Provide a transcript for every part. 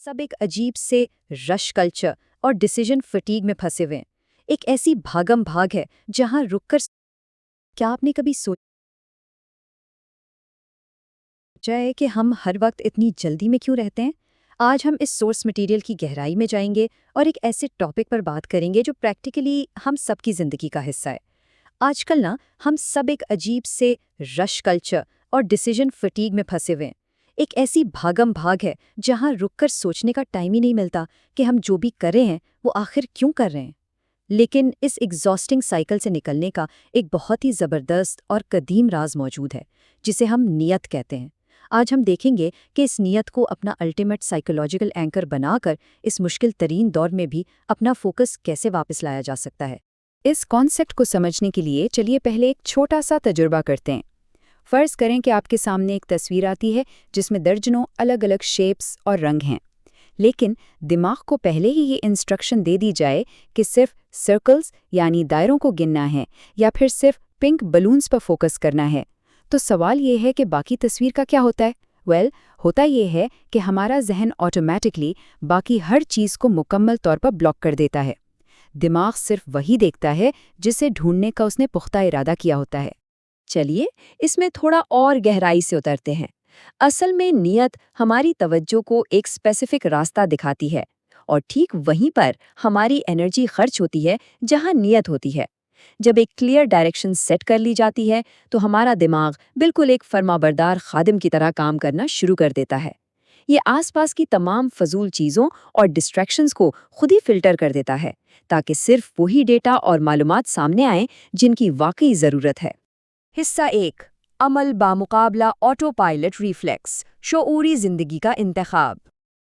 सब एक अजीब से रश कल्चर और डिसीजन फटीग में फंसे हुए हैं। एक ऐसी भागम भाग है जहां रुककर क्या आपने कभी सोचा है कि हम हर वक्त इतनी जल्दी में क्यों रहते हैं? आज हम इस सोर्स मटेरियल की गहराई में जाएंगे और एक ऐसे टॉपिक पर बात करेंगे जो प्रैक्टिकली हम सबकी जिंदगी का हिस्सा है। आजकल ना हम सब एक अजीब से रश कल्चर और डिसीजन फटीग में फंसे हुए हैं। एक ऐसी भागम भाग है जहां रुककर सोचने का टाइम ही नहीं मिलता कि हम जो भी कर रहे हैं वो आखिर क्यों कर रहे हैं। लेकिन इस एग्जॉस्टिंग साइकिल से निकलने का एक बहुत ही ज़बरदस्त और कदीम राज मौजूद है, जिसे हम नियत कहते हैं। आज हम देखेंगे कि इस नियत को अपना अल्टीमेट साइकोलॉजिकल एंकर बनाकर इस मुश्किल तरीन दौर में भी अपना फोकस कैसे वापस लाया जा सकता है। इस कॉन्सेप्ट को समझने के लिए चलिए पहले एक छोटा सा तजुर्बा करते हैं। फ़र्ज़ करें कि आपके सामने एक तस्वीर आती है जिसमें दर्जनों अलग अलग शेप्स और रंग हैं, लेकिन दिमाग को पहले ही ये इंस्ट्रक्शन दे दी जाए कि सिर्फ सर्कल्स यानी दायरों को गिनना है या फिर सिर्फ पिंक बलून्स पर फोकस करना है, तो सवाल ये है कि बाकी तस्वीर का क्या होता है। होता ये है कि हमारा जहन ऑटोमेटिकली बाकी हर चीज़ को मुकम्मल तौर पर ब्लॉक कर देता है। दिमाग सिर्फ वही देखता है जिसे ढूंढने का उसने पुख्ता इरादा किया होता है। चलिए इसमें थोड़ा और गहराई से उतरते हैं। असल में नियत हमारी तवज्जो को एक स्पेसिफिक रास्ता दिखाती है और ठीक वहीं पर हमारी एनर्जी खर्च होती है जहां नियत होती है। जब एक क्लियर डायरेक्शन सेट कर ली जाती है तो हमारा दिमाग बिल्कुल एक फर्माबरदार खादिम की तरह काम करना शुरू कर देता है। ये आसपास की तमाम फजूल चीज़ों और डिस्ट्रैक्शंस को खुद ही फिल्टर कर देता है, ताकि सिर्फ वही डेटा और मालूमात सामने आएं जिनकी वाकई ज़रूरत है। हिस्सा 1, अमल बामुकाबला ऑटो पायलट रिफ्लेक्स, शऊरी जिंदगी का इंतखाब।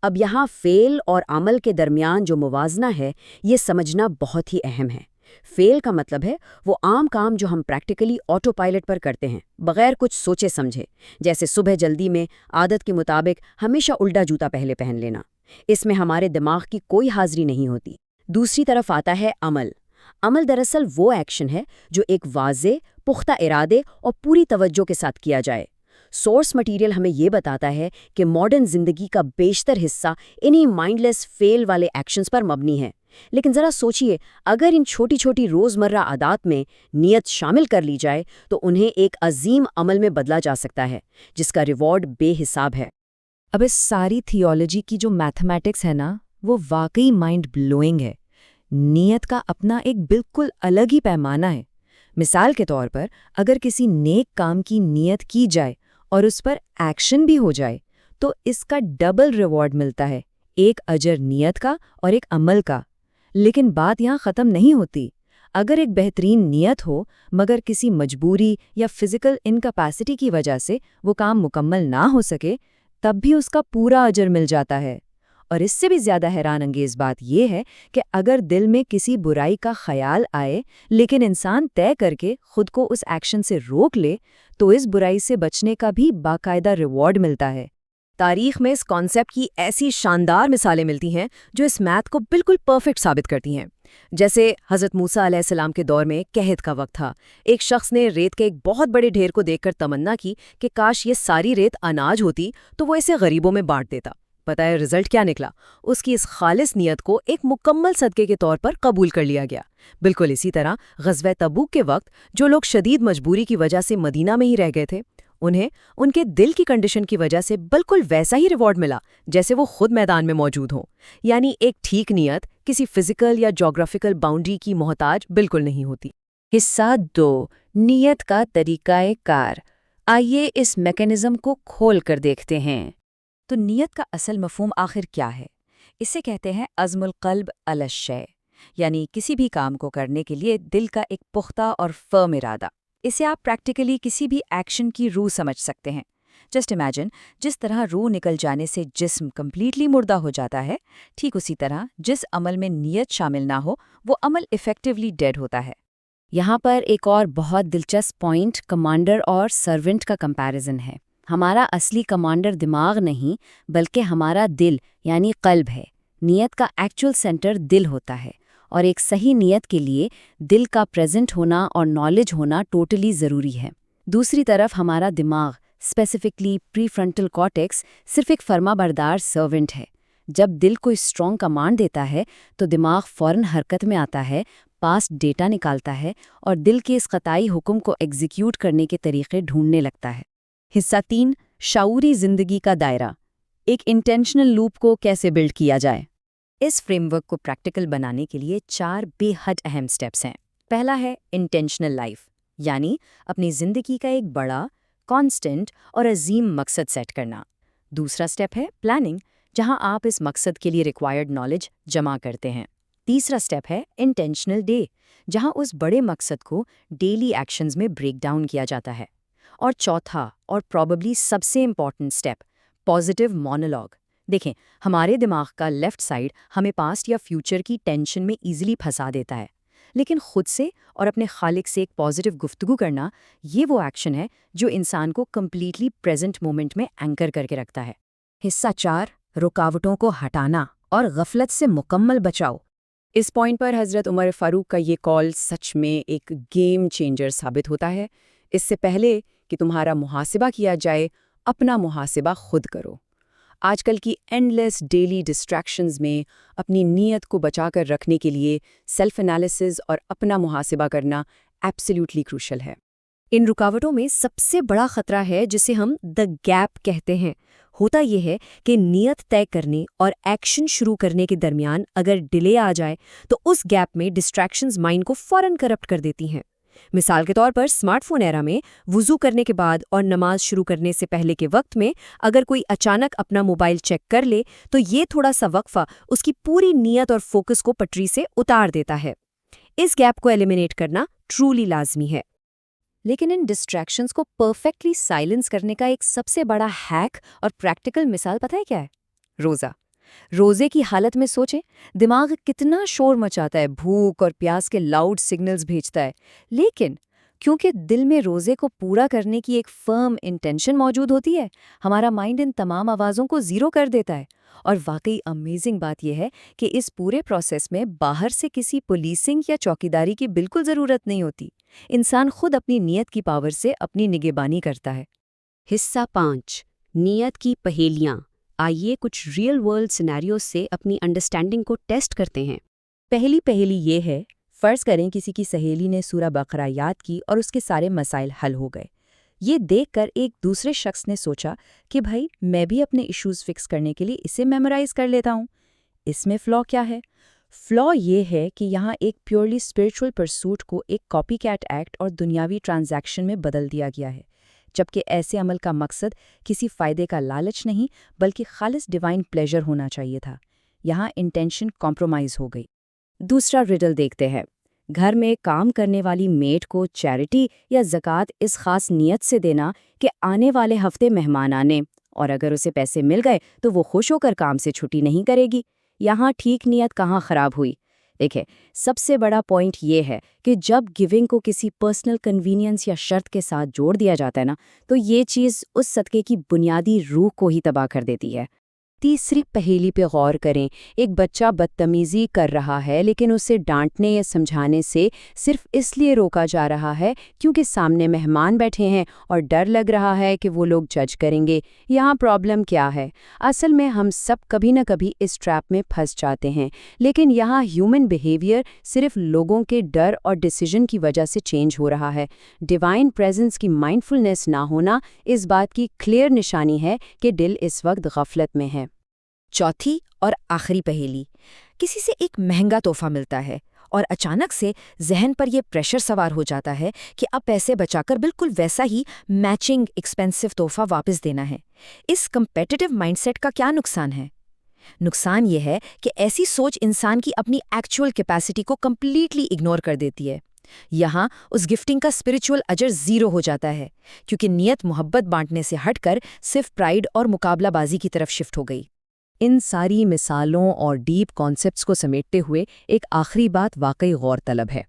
अब यहाँ फेल और अमल के दरमियान जो मुवाजना है, ये समझना बहुत ही अहम है। फेल का मतलब है वो आम काम जो हम प्रैक्टिकली ऑटो पायलट पर करते हैं, बगैर कुछ सोचे समझे, जैसे सुबह जल्दी में आदत के मुताबिक हमेशा उल्टा जूता पहन लेना। इसमें हमारे दिमाग की कोई हाजिरी नहीं होती। दूसरी तरफ आता है अमल। अमल दरअसल वो एक्शन है जो एक वाज़े, पुख्ता इरादे और पूरी तवज्जो के साथ किया जाए। सोर्स मटेरियल हमें ये बताता है कि मॉडर्न जिंदगी का बेशतर हिस्सा इन्हीं माइंडलेस फेल वाले एक्शंस पर मबनी है। लेकिन ज़रा सोचिए, अगर इन छोटी छोटी रोज़मर्रा आदात में नियत शामिल कर ली जाए तो उन्हें एक अजीम अमल में बदला जा सकता है, जिसका रिवॉर्ड बेहिसाब है। अब इस सारी थियोलॉजी की जो मैथमेटिक्स है ना, वो वाकई माइंड ब्लोइंग है। नियत का अपना एक बिल्कुल अलग ही पैमाना है। मिसाल के तौर पर अगर किसी नेक काम की नियत की जाए और उस पर एक्शन भी हो जाए तो इसका डबल रिवॉर्ड मिलता है, एक अजर नियत का और एक अमल का। लेकिन बात यहाँ ख़त्म नहीं होती। अगर एक बेहतरीन नियत हो मगर किसी मजबूरी या फिजिकल इनकैपेसिटी की वजह से वो काम मुकम्मल ना हो सके, तब भी उसका पूरा अजर मिल जाता है। और इससे भी ज़्यादा हैरान अंगेज़ बात यह है कि अगर दिल में किसी बुराई का ख्याल आए लेकिन इंसान तय करके खुद को उस एक्शन से रोक ले, तो इस बुराई से बचने का भी बाकायदा रिवॉर्ड मिलता है। तारीख में इस कॉन्सेप्ट की ऐसी शानदार मिसालें मिलती हैं जो इस मैथ को बिल्कुल परफेक्ट साबित करती हैं। जैसे हज़रत मूसा अलैहिस्सलाम के दौर में कहत का वक्त था। एक शख्स ने रेत के एक बहुत बड़े ढेर को देखकर तमन्ना की कि काश ये सारी रेत अनाज होती तो वो इसे गरीबों में बांट देता। पता है रिजल्ट क्या निकला? उसकी इस खालिस नियत को एक मुकम्मल सदके के तौर पर कबूल कर लिया गया। बिल्कुल इसी तरह ग़ज़वा तबूक के वक्त जो लोग शदीद मजबूरी की वजह से मदीना में ही रह गए थे, उन्हें उनके दिल की कंडीशन की वजह से बिल्कुल वैसा ही रिवॉर्ड मिला जैसे वो खुद मैदान में मौजूद हों। यानी एक ठीक नियत किसी फिजिकल या जोग्राफिकल बाउंड्री की मोहताज बिल्कुल नहीं होती। हिस्सा 2, नियत का तरीकाए कार। आइए इस मैकेनिज्म को खोल कर देखते हैं। तो नियत का असल मफहूम आखिर क्या है? इसे कहते हैं अज़्मुल क़ल्ब अला शै, यानी किसी भी काम को करने के लिए दिल का एक पुख्ता और फर्म इरादा। इसे आप प्रैक्टिकली किसी भी एक्शन की रूह समझ सकते हैं। जस्ट इमेजिन, जिस तरह रूह निकल जाने से जिस्म कम्प्लीटली मुर्दा हो जाता है, ठीक उसी तरह जिस अमल में नियत शामिल ना हो वो अमल इफेक्टिवली डेड होता है। यहाँ पर एक और बहुत दिलचस्प पॉइंट कमांडर और सर्वेंट का कंपैरिजन है। हमारा असली कमांडर दिमाग नहीं बल्कि हमारा दिल यानी क़ल्ब है। नियत का एक्चुअल सेंटर दिल होता है और एक सही नियत के लिए दिल का प्रेजेंट होना और नॉलेज होना टोटली ज़रूरी है। दूसरी तरफ हमारा दिमाग, स्पेसिफिकली प्रीफ्रंटल कॉर्टेक्स, सिर्फ एक फर्माबरदार सर्वेंट है। جب دل کوئی اسٹرانگ کمانڈ دیتا ہے تو دماغ فوراً حرکت میں آتا ہے، پاسٹ ڈیٹا نکالتا ہے اور دل کے اس قطعی حکم کو ایگزیکیوٹ کرنے کے طریقے ڈھونڈنے لگتا ہے۔ حصہ 3، شعوری زندگی کا دائرہ، ایک انٹینشنل لوپ کو کیسے بلڈ کیا جائے۔ اس فریم ورک کو پریکٹیکل بنانے کے لیے 4 بے حد اہم سٹیپس ہیں۔ پہلا ہے انٹینشنل لائف، یعنی اپنی زندگی کا ایک بڑا، کانسٹنٹ اور عظیم مقصد سیٹ کرنا۔ دوسرا سٹیپ ہے پلاننگ، جہاں آپ اس مقصد کے لیے ریکوائرڈ نالج جمع کرتے ہیں۔ تیسرا سٹیپ ہے انٹینشنل ڈے، جہاں اس بڑے مقصد کو ڈیلی ایکشنز میں بریک ڈاؤن کیا جاتا ہے۔ اور چوتھا اور پروبیبلی سب سے امپورٹنٹ سٹیپ، پازیٹیو مونولوگ۔ دیکھیں، ہمارے دماغ کا لیفٹ سائیڈ ہمیں پاسٹ یا فیوچر کی ٹینشن میں ایزیلی پھنسا دیتا ہے، لیکن خود سے اور اپنے خالق سے ایک پازیٹیو گفتگو کرنا، یہ وہ ایکشن ہے جو انسان کو کمپلیٹلی پریزنٹ مومنٹ میں اینکر کر کے رکھتا ہے۔ حصہ 4، رکاوٹوں کو ہٹانا اور غفلت سے مکمل بچاؤ۔ اس پوائنٹ پر حضرت عمر فاروق کا یہ کال سچ میں ایک گیم چینجر ثابت ہوتا ہے۔ اس سے پہلے کہ تمہارا محاسبہ کیا جائے، اپنا محاسبہ خود کرو۔ آج کل کی اینڈلیس ڈیلی ڈسٹریکشنز میں اپنی نیت کو بچا کر رکھنے کے لیے سیلف انالیسز اور اپنا محاسبہ کرنا ایبسلیوٹلی کروشل ہے۔ ان رکاوٹوں میں سب سے بڑا خطرہ ہے جسے ہم دی گیپ کہتے ہیں۔ ہوتا یہ ہے کہ نیت طے کرنے اور ایکشن شروع کرنے کے درمیان اگر ڈیلے آ جائے تو اس گیپ میں ڈسٹریکشنز مائنڈ کو فوراً کرپٹ کر دیتی ہیں۔ مثال کے طور پر اسمارٹ فون ایرا میں وضو کرنے کے بعد اور نماز شروع کرنے سے پہلے کے وقت میں اگر کوئی اچانک اپنا موبائل چیک کر لے تو یہ تھوڑا سا وقفہ اس کی پوری نیت اور فوکس کو پٹری سے اتار دیتا ہے۔ اس گیپ کو ایلیمینیٹ کرنا ٹرولی لازمی ہے۔ لیکن ان ڈسٹریکشنز کو پرفیکٹلی سائلنس کرنے کا ایک سب سے بڑا ہیک اور پریکٹیکل مثال پتہ ہے کیا ہے؟ روزہ۔ روزے کی حالت میں سوچیں، دماغ کتنا شور مچاتا ہے، بھوک اور پیاس کے لاؤڈ سگنلز بھیجتا ہے، لیکن کیونکہ دل میں روزے کو پورا کرنے کی ایک فرم انٹینشن موجود ہوتی ہے، ہمارا مائنڈ ان تمام آوازوں کو زیرو کر دیتا ہے۔ اور واقعی امیزنگ بات یہ ہے کہ اس پورے پروسیس میں باہر سے کسی پولیسنگ یا چوکیداری کی بالکل ضرورت نہیں ہوتی۔ انسان خود اپنی نیت کی پاور سے اپنی نگہبانی کرتا ہے۔ حصہ 5، نیت کی پہیلیاں۔ آئیے کچھ ریئل ورلڈ سینیریوز سے اپنی انڈرسٹینڈنگ کو ٹیسٹ کرتے ہیں۔ پہلی پہیلی یہ ہے، فرض کریں کسی کی سہیلی نے سورہ بقرہ یاد کی اور اس کے سارے مسائل حل ہو گئے۔ یہ دیکھ کر ایک دوسرے شخص نے سوچا کہ بھائی میں بھی اپنے ایشوز فکس کرنے کے لیے اسے میمورائز کر لیتا ہوں۔ اس میں فلا کیا ہے؟ فلا یہ ہے کہ یہاں ایک پیورلی اسپرچول پرسوٹ کو ایک کاپی کیٹ ایکٹ اور دنیاوی ٹرانزیکشن میں بدل دیا گیا ہے، جبکہ ایسے عمل کا مقصد کسی فائدے کا لالچ نہیں بلکہ خالص ڈیوائن پلیجر ہونا چاہیے تھا۔ یہاں انٹینشن کمپرومائز ہو گئی۔ دوسرا ریڈل دیکھتے ہیں۔ گھر میں کام کرنے والی میڈ کو چیریٹی یا زکوٰۃ اس خاص نیت سے دینا کہ آنے والے ہفتے مہمان آنے، اور اگر اسے پیسے مل گئے تو وہ خوش ہو کر کام سے چھٹی نہیں کرے گی۔ یہاں ٹھیک نیت کہاں خراب ہوئی؟ دیکھیں، سب سے بڑا پوائنٹ یہ ہے کہ جب گیونگ کو کسی پرسنل کنوینئنس یا شرط کے ساتھ جوڑ دیا جاتا ہے نا، تو یہ چیز اس صدقے کی بنیادی روح کو ہی تباہ کر دیتی ہے۔ تیسری پہیلی پہ غور کریں۔ ایک بچہ بدتمیزی کر رہا ہے لیکن اسے ڈانٹنے یا سمجھانے سے صرف اس لیے روکا جا رہا ہے کیونکہ سامنے مہمان بیٹھے ہیں اور ڈر لگ رہا ہے کہ وہ لوگ جج کریں گے۔ یہاں پرابلم کیا ہے؟ اصل میں ہم سب کبھی نہ کبھی اس ٹریپ میں پھنس جاتے ہیں، لیکن یہاں ہیومن بیہیویئر صرف لوگوں کے ڈر اور ڈیسیژن کی وجہ سے چینج ہو رہا ہے۔ ڈیوائن پریزنس کی مائنڈفلنس نہ ہونا اس بات کی کلیئر نشانی ہے کہ دل اس وقت غفلت میں ہے۔ چوتھی اور آخری پہیلی، کسی سے ایک مہنگا تحفہ ملتا ہے اور اچانک سے ذہن پر یہ پریشر سوار ہو جاتا ہے کہ اب پیسے بچا کر بالکل ویسا ہی میچنگ ایکسپینسو تحفہ واپس دینا ہے۔ اس کمپیٹیٹو مائنڈ سیٹ کا کیا نقصان ہے؟ نقصان یہ ہے کہ ایسی سوچ انسان کی اپنی ایکچوئل کیپیسٹی کو کمپلیٹلی اگنور کر دیتی ہے۔ یہاں اس گفٹنگ کا اسپرچول اجر زیرو ہو جاتا ہے، کیونکہ نیت محبت بانٹنے سے ہٹ کر صرف پرائیڈ اور مقابلہ بازی کی طرف شفٹ ہو گئی۔ ان ساری مثالوں اور ڈیپ کانسیپٹس کو سمیٹتے ہوئے ایک آخری بات واقعی غور طلب ہے۔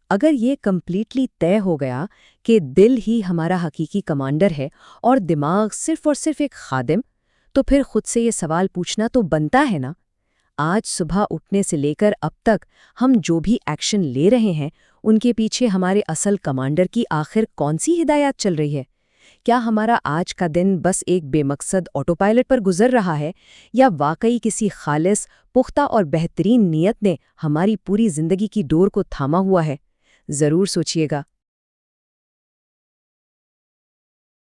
اگر یہ کمپلیٹلی طے ہو گیا کہ دل ہی ہمارا حقیقی کمانڈر ہے اور دماغ صرف اور صرف ایک خادم، تو پھر خود سے یہ سوال پوچھنا تو بنتا ہے نا، آج صبح اٹھنے سے لے کر اب تک ہم جو بھی ایکشن لے رہے ہیں ان کے پیچھے ہمارے اصل کمانڈر کی آخر کون سی ہدایات چل رہی ہے؟ کیا ہمارا آج کا دن بس ایک بے مقصد آٹو پائلٹ پر گزر رہا ہے، یا واقعی کسی خالص، پختہ اور بہترین نیت نے ہماری پوری زندگی کی ڈور کو تھاما ہوا ہے؟ ضرور سوچیے گا۔